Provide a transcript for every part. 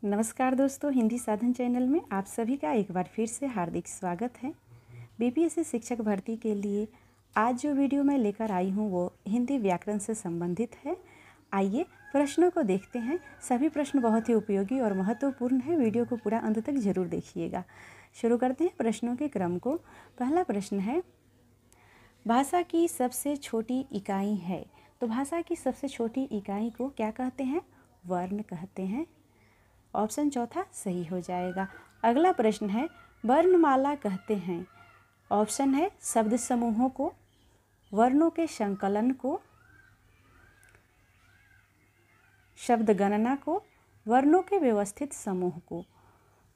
नमस्कार दोस्तों, हिंदी साधन चैनल में आप सभी का एक बार फिर से हार्दिक स्वागत है। बीपीएससी शिक्षक भर्ती के लिए आज जो वीडियो मैं लेकर आई हूँ वो हिंदी व्याकरण से संबंधित है। आइए प्रश्नों को देखते हैं। सभी प्रश्न बहुत ही उपयोगी और महत्वपूर्ण है। वीडियो को पूरा अंत तक जरूर देखिएगा। शुरू करते हैं प्रश्नों के क्रम को। पहला प्रश्न है, भाषा की सबसे छोटी इकाई है। तो भाषा की सबसे छोटी इकाई को क्या कहते हैं? वर्ण कहते हैं। ऑप्शन चौथा सही हो जाएगा। अगला प्रश्न है, वर्णमाला कहते हैं। ऑप्शन है शब्द समूहों को, वर्णों के संकलन को, शब्द गणना को, वर्णों के व्यवस्थित समूह को।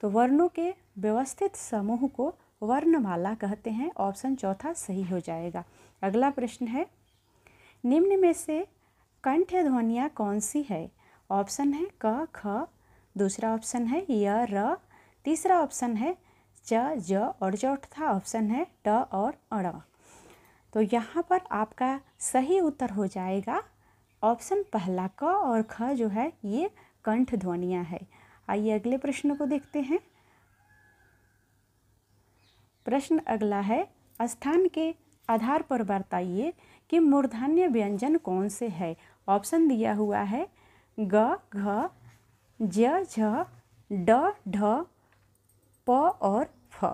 तो वर्णों के व्यवस्थित समूह को वर्णमाला कहते हैं। ऑप्शन चौथा सही हो जाएगा। अगला प्रश्न है, निम्न में से कंठ्य ध्वनियाँ कौन सी है? ऑप्शन है क, ख, दूसरा ऑप्शन है य, र, तीसरा ऑप्शन है च, ज और चौथा ऑप्शन है ट और अण। तो यहाँ पर आपका सही उत्तर हो जाएगा ऑप्शन पहला, क और ख जो है ये कंठ ध्वनियाँ है। आइए अगले प्रश्न को देखते हैं। प्रश्न अगला है, स्थान के आधार पर बताइए कि मूर्धन्य व्यंजन कौन से है। ऑप्शन दिया हुआ है ग, घ, ज, झ, ड, ढ, प और फ।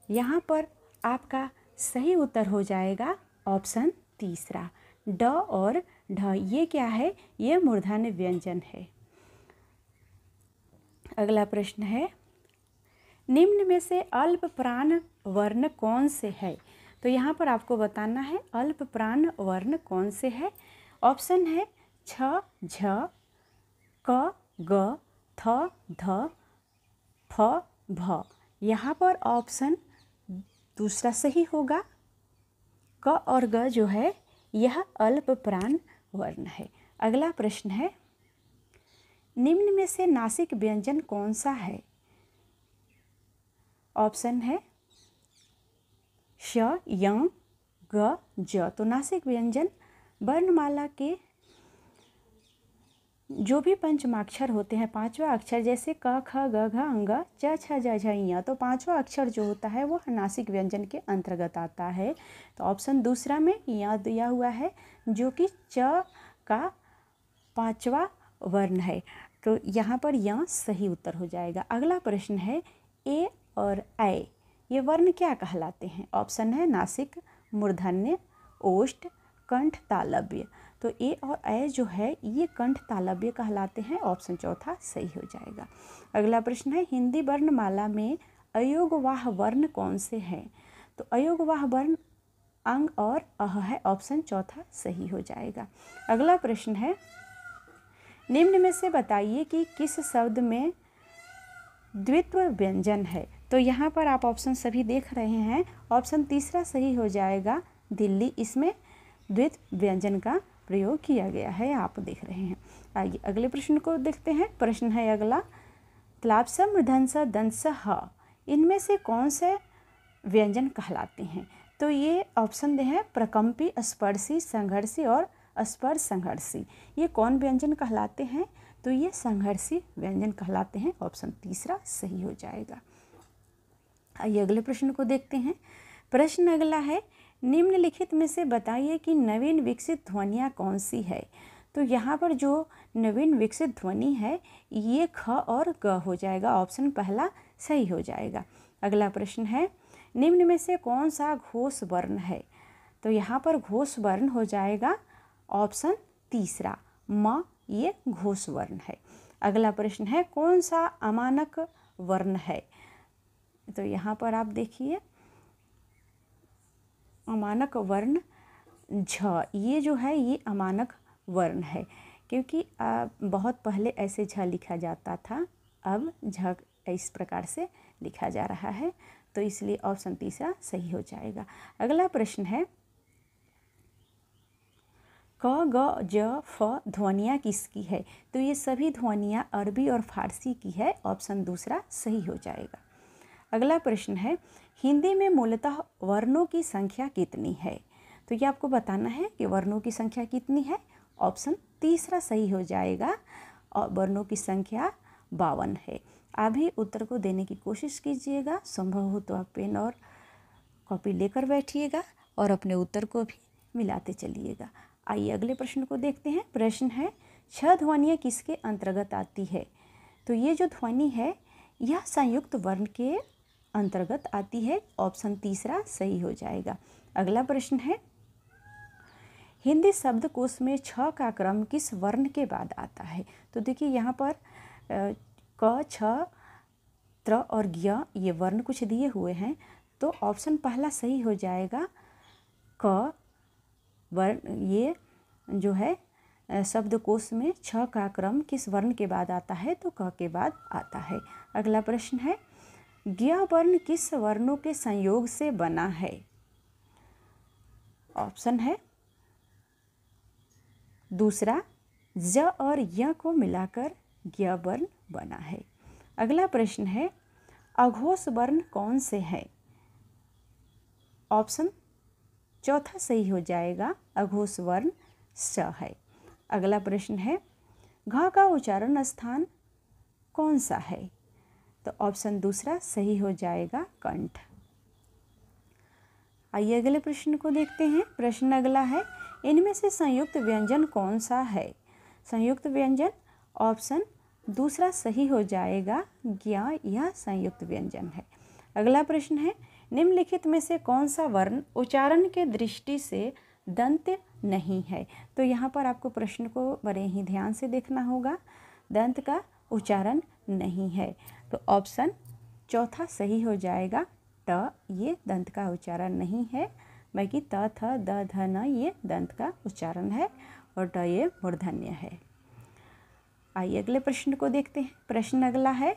यहाँ पर आपका सही उत्तर हो जाएगा ऑप्शन तीसरा, ड और ढ। ये क्या है? ये मूर्धन्य व्यंजन है। अगला प्रश्न है, निम्न में से अल्प प्राण वर्ण कौन से है? तो यहाँ पर आपको बताना है अल्प प्राण वर्ण कौन से है। ऑप्शन है छ, झ, क, ग, थ, ध, फ, भ। यहाँ पर ऑप्शन दूसरा सही होगा। क और ग जो है यह अल्प प्राण वर्ण है। अगला प्रश्न है, निम्न में से नासिक व्यंजन कौन सा है? ऑप्शन है श, य, ग, ज। तो नासिक व्यंजन वर्णमाला के जो भी पंचमाक्षर होते हैं, पांचवा अक्षर, जैसे क, ख, ग, घ, अंग, च, छ, ज, झ, ञ। तो पांचवा अक्षर जो होता है वो नासिक व्यंजन के अंतर्गत आता है। तो ऑप्शन दूसरा में य दिया हुआ है जो कि च का पांचवा वर्ण है। तो यहाँ पर य सही उत्तर हो जाएगा। अगला प्रश्न है, ए और ऐ ये वर्ण क्या कहलाते हैं? ऑप्शन है नासिक, मूर्धन्य, ओष्ठ, कंठ, तालव्य। तो ए और ऐ जो है ये कंठ तालव्य कहलाते हैं। ऑप्शन चौथा सही हो जाएगा। अगला प्रश्न है, हिंदी वर्णमाला में अयोगवाह वर्ण कौन से हैं? तो अयोगवाह वर्ण अंग और अह है। ऑप्शन चौथा सही हो जाएगा। अगला प्रश्न है, निम्न में से बताइए कि किस शब्द में द्वित्व व्यंजन है? तो यहाँ पर आप ऑप्शन सभी देख रहे हैं। ऑप्शन तीसरा सही हो जाएगा, दिल्ली। इसमें द्वित्व व्यंजन का प्रयोग किया गया है, आप देख रहे हैं। आइए अगले प्रश्न को देखते हैं। प्रश्न है अगला, त्लाप्स, मूर्धन्य, दंस, ह इनमें से कौन से व्यंजन कहलाते हैं? तो ये ऑप्शन दे हैं प्रकंपी, स्पर्शी, संघर्षी और स्पर्श संघर्षी। ये कौन व्यंजन कहलाते हैं? तो ये संघर्षी व्यंजन कहलाते हैं। ऑप्शन तीसरा सही हो जाएगा। आइए अगले प्रश्न को देखते हैं। प्रश्न अगला है, निम्नलिखित में से बताइए कि नवीन विकसित ध्वनियाँ कौन सी है? तो यहाँ पर जो नवीन विकसित ध्वनि है ये ख और ग हो जाएगा। ऑप्शन पहला सही हो जाएगा। अगला प्रश्न है, निम्न में से कौन सा घोष वर्ण है? तो यहाँ पर घोष वर्ण हो जाएगा ऑप्शन तीसरा, म। ये घोष वर्ण है। अगला प्रश्न है, कौन सा अमानक वर्ण है? तो यहाँ पर आप देखिए अमानक वर्ण झ, ये जो है ये अमानक वर्ण है, क्योंकि बहुत पहले ऐसे झ लिखा जाता था, अब झ इस प्रकार से लिखा जा रहा है। तो इसलिए ऑप्शन तीसरा सही हो जाएगा। अगला प्रश्न है, क, ग, ज, फ ध्वनियाँ किसकी है? तो ये सभी ध्वनियाँ अरबी और फारसी की है। ऑप्शन दूसरा सही हो जाएगा। अगला प्रश्न है, हिंदी में मूलतः वर्णों की संख्या कितनी है? तो ये आपको बताना है कि वर्णों की संख्या कितनी है। ऑप्शन तीसरा सही हो जाएगा। और वर्णों की संख्या 52 है। आप भी उत्तर को देने की कोशिश कीजिएगा, संभव हो तो आप पेन और कॉपी लेकर बैठिएगा और अपने उत्तर को भी मिलाते चलिएगा। आइए अगले प्रश्न को देखते हैं। प्रश्न है, 6 ध्वनियाँ किसके अंतर्गत आती है? तो ये जो ध्वनि है यह संयुक्त वर्ण के अंतर्गत आती है। ऑप्शन तीसरा सही हो जाएगा। अगला प्रश्न है, हिंदी शब्दकोश में 6 का क्रम किस वर्ण के बाद आता है? तो देखिए यहाँ पर क, छ, त्र और ज्ञ ये वर्ण कुछ दिए हुए हैं, तो ऑप्शन पहला सही हो जाएगा। क वर्ण ये जो है शब्दकोश में 6 का क्रम किस वर्ण के बाद आता है? तो क के बाद आता है। अगला प्रश्न है, ज्ञ वर्ण किस वर्णों के संयोग से बना है? ऑप्शन है दूसरा, ज और य को मिलाकर ज्ञ वर्ण बना है। अगला प्रश्न है, अघोष वर्ण कौन से है? ऑप्शन चौथा सही हो जाएगा, अघोष वर्ण स है। अगला प्रश्न है, घ का उच्चारण स्थान कौन सा है? तो ऑप्शन दूसरा सही हो जाएगा, कंठ। आइए अगले प्रश्न को देखते हैं। प्रश्न अगला है, इनमें से संयुक्त व्यंजन कौन सा है? संयुक्त व्यंजन ऑप्शन दूसरा सही हो जाएगा, ज्ञ यह संयुक्त व्यंजन है। अगला प्रश्न है, निम्नलिखित में से कौन सा वर्ण उच्चारण के दृष्टि से दंत नहीं है? तो यहाँ पर आपको प्रश्न को बड़े ही ध्यान से देखना होगा। दंत का उच्चारण नहीं है, तो ऑप्शन चौथा सही हो जाएगा, ट ये दंत का उच्चारण नहीं है, बाकी त, थ, द, ध, न ये दंत का उच्चारण है और ट ये मूर्धन्य है। आइए अगले प्रश्न को देखते हैं। प्रश्न अगला है,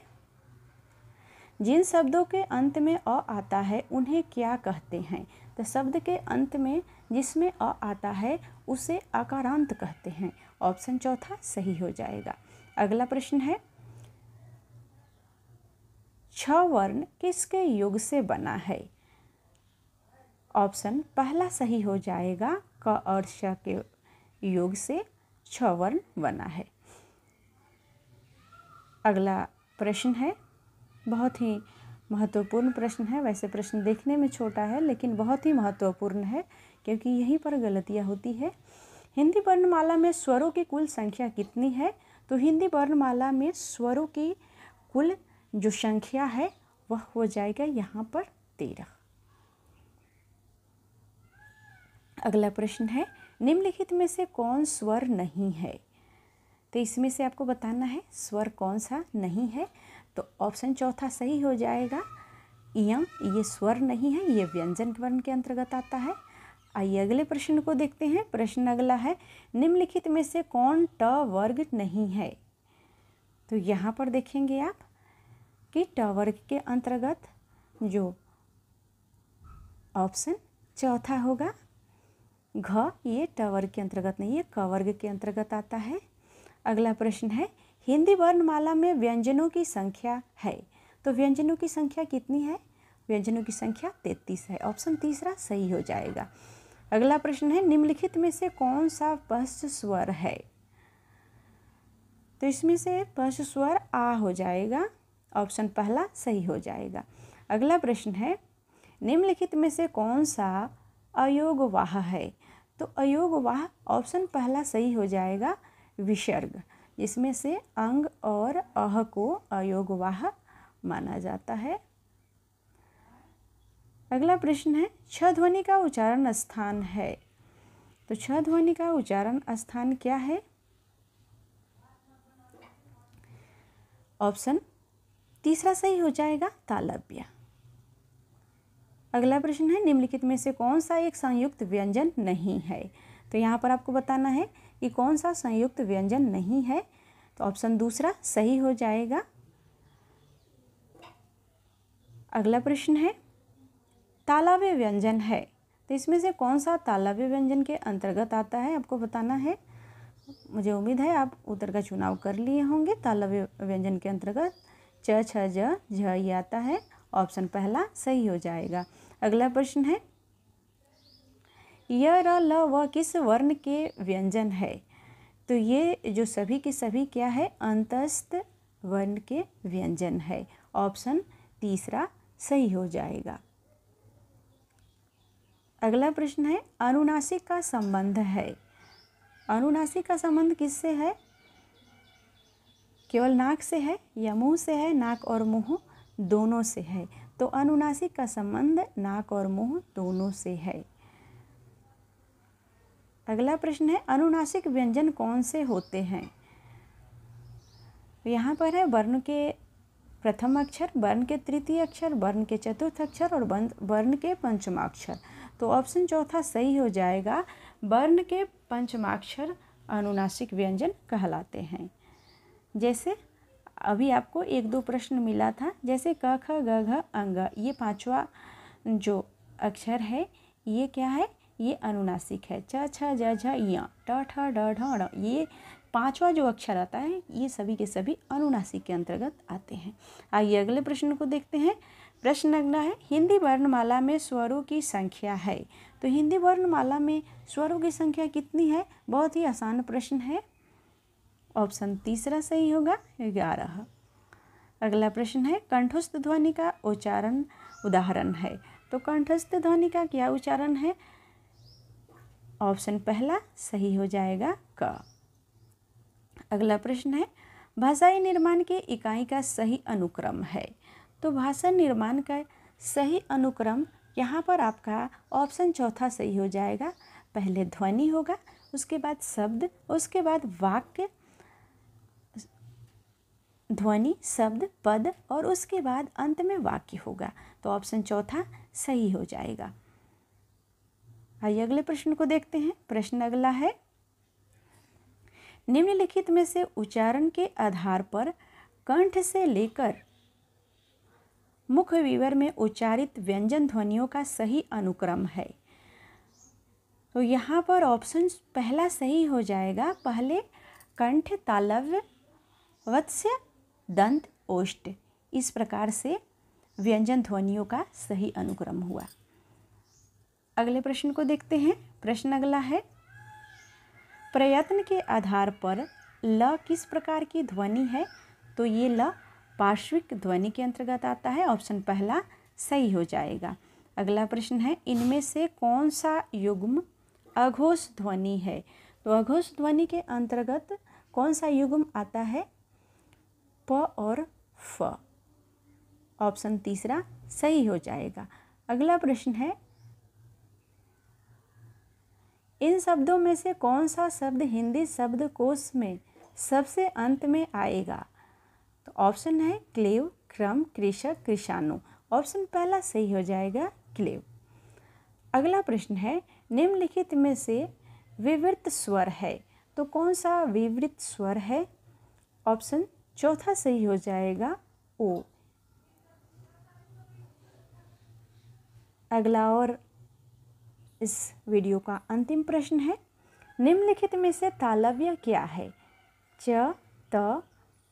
जिन शब्दों के अंत में अ आता है उन्हें क्या कहते हैं? तो शब्द के अंत में जिसमें अ आता है उसे आकारांत कहते हैं। ऑप्शन चौथा सही हो जाएगा। अगला प्रश्न है, 6 वर्ण किसके योग से बना है? ऑप्शन पहला सही हो जाएगा, क और श के योग से 6 वर्ण बना है। अगला प्रश्न है, बहुत ही महत्वपूर्ण प्रश्न है। वैसे प्रश्न देखने में छोटा है लेकिन बहुत ही महत्वपूर्ण है, क्योंकि यहीं पर गलतियाँ होती है। हिंदी वर्णमाला में स्वरों की कुल संख्या कितनी है? तो हिंदी वर्णमाला में स्वरों की कुल जो संख्या है वह हो जाएगा यहाँ पर 13। अगला प्रश्न है, निम्नलिखित में से कौन स्वर नहीं है? तो इसमें से आपको बताना है स्वर कौन सा नहीं है। तो ऑप्शन चौथा सही हो जाएगा, इयं ये स्वर नहीं है, ये व्यंजन वर्ण के अंतर्गत आता है। आइए अगले प्रश्न को देखते हैं। प्रश्न अगला है, निम्नलिखित में से कौन ट वर्ग नहीं है? तो यहाँ पर देखेंगे आप कि ट वर्ग के अंतर्गत जो ऑप्शन चौथा होगा, घ ये ट वर्ग के अंतर्गत नहीं है, क वर्ग के अंतर्गत आता है। अगला प्रश्न है, हिंदी वर्णमाला में व्यंजनों की संख्या है? तो व्यंजनों की संख्या कितनी है? व्यंजनों की संख्या 33 है। ऑप्शन तीसरा सही हो जाएगा। अगला प्रश्न है, निम्नलिखित में से कौन सा पश्च स्वर है? तो इसमें से पश्च स्वर आ हो जाएगा। ऑप्शन पहला सही हो जाएगा। अगला प्रश्न है, निम्नलिखित में से कौन सा अयोगवाह है? तो अयोगवाह ऑप्शन पहला सही हो जाएगा, विसर्ग, जिसमें से अंग और अह को अयोगवाह माना जाता है। अगला प्रश्न है, छ ध्वनि का उच्चारण स्थान है? तो छ ध्वनि का उच्चारण स्थान क्या है? ऑप्शन तीसरा सही हो जाएगा, तालव्य। अगला प्रश्न है, निम्नलिखित में से कौन सा एक संयुक्त व्यंजन नहीं है? तो यहाँ पर आपको बताना है कि कौन सा संयुक्त व्यंजन नहीं है। तो ऑप्शन दूसरा सही हो जाएगा। अगला प्रश्न है, तालव्य व्यंजन है? तो इसमें से कौन सा तालव्य व्यंजन के अंतर्गत आता है? आपको बताना है। मुझे उम्मीद है आप उत्तर का चुनाव कर लिए होंगे। तालव्य व्यंजन के अंतर्गत च, छ, ज, झ ये आता है। ऑप्शन पहला सही हो जाएगा। अगला प्रश्न है, य, र, ल, व किस वर्ण के व्यंजन है? तो ये जो सभी के सभी क्या है? अंतस्थ वर्ण के व्यंजन है। ऑप्शन तीसरा सही हो जाएगा। अगला प्रश्न है अनुनासिक का संबंध है। अनुनासिक का संबंध किससे है? केवल नाक से है या मुंह से है? नाक और मुंह दोनों से है। तो अनुनासिक का संबंध नाक और मुंह दोनों से है। अगला प्रश्न है अनुनासिक व्यंजन कौन से होते हैं? यहाँ पर है वर्ण के प्रथम अक्षर, वर्ण के तृतीय अक्षर, वर्ण के चतुर्थ अक्षर और वर्ण के पंचमाक्षर। तो ऑप्शन चौथा सही हो जाएगा। वर्ण के पंचमाक्षर अनुनासिक व्यंजन कहलाते हैं। जैसे अभी आपको एक दो प्रश्न मिला था, जैसे क ख ग घ अंग, ये पांचवा जो अक्षर है ये क्या है? ये अनुनासिक है। च छ ज झ य ट ठ ड ढ ण, ये पांचवा जो अक्षर आता है ये सभी के सभी अनुनासिक के अंतर्गत आते हैं। आइए अगले प्रश्न को देखते हैं। प्रश्न अगला है हिंदी वर्णमाला में स्वरों की संख्या है। तो हिंदी वर्णमाला में स्वरों की संख्या कितनी है? बहुत ही आसान प्रश्न है। ऑप्शन तीसरा सही होगा, 11। अगला प्रश्न है कंठस्थ ध्वनि का उच्चारण उदाहरण है। तो कंठस्थ ध्वनि का क्या उच्चारण है? ऑप्शन पहला सही हो जाएगा, क। अगला प्रश्न है भाषाई निर्माण के इकाई का सही अनुक्रम है। तो भाषा निर्माण का सही अनुक्रम यहाँ पर आपका ऑप्शन चौथा सही हो जाएगा। पहले ध्वनि होगा, उसके बाद शब्द, उसके बाद वाक्य, ध्वनि, शब्द, पद और उसके बाद अंत में वाक्य होगा। तो ऑप्शन चौथा सही हो जाएगा। आइए अगले प्रश्न को देखते हैं। प्रश्न अगला है निम्नलिखित में से उच्चारण के आधार पर कंठ से लेकर मुख विवर में उच्चारित व्यंजन ध्वनियों का सही अनुक्रम है। तो यहाँ पर ऑप्शन पहला सही हो जाएगा। पहले कंठ, तालव्य, वत्स्य, दंत, ओष्ठ, इस प्रकार से व्यंजन ध्वनियों का सही अनुक्रम हुआ। अगले प्रश्न को देखते हैं। प्रश्न अगला है प्रयत्न के आधार पर ल किस प्रकार की ध्वनि है? तो ये ल पार्श्विक ध्वनि के अंतर्गत आता है। ऑप्शन पहला सही हो जाएगा। अगला प्रश्न है इनमें से कौन सा युग्म अघोष ध्वनि है? तो अघोष ध्वनि के अंतर्गत कौन सा युग्म आता है? प और फ। ऑप्शन तीसरा सही हो जाएगा। अगला प्रश्न है इन शब्दों में से कौन सा शब्द हिंदी शब्दकोश में सबसे अंत में आएगा? तो ऑप्शन है क्लेव, क्रम, कृषक, कृषाणु। ऑप्शन पहला सही हो जाएगा, क्लेव। अगला प्रश्न है निम्नलिखित में से विवृत स्वर है। तो कौन सा विवृत स्वर है? ऑप्शन चौथा सही हो जाएगा, ओ। अगला और इस वीडियो का अंतिम प्रश्न है निम्नलिखित में से तालव्य क्या है? च, त,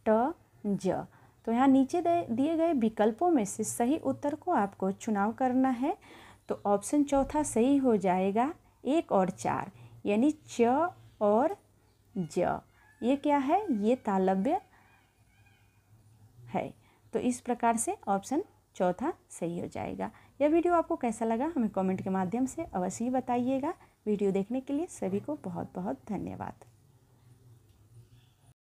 ट, ज। तो यहाँ नीचे दिए गए विकल्पों में से सही उत्तर को आपको चुनाव करना है। तो ऑप्शन चौथा सही हो जाएगा, 1 और 4, यानी च और ज। ये क्या है? ये तालव्य है। तो इस प्रकार से ऑप्शन चौथा सही हो जाएगा। यह वीडियो आपको कैसा लगा हमें कमेंट के माध्यम से अवश्य बताइएगा। वीडियो देखने के लिए सभी को बहुत बहुत धन्यवाद।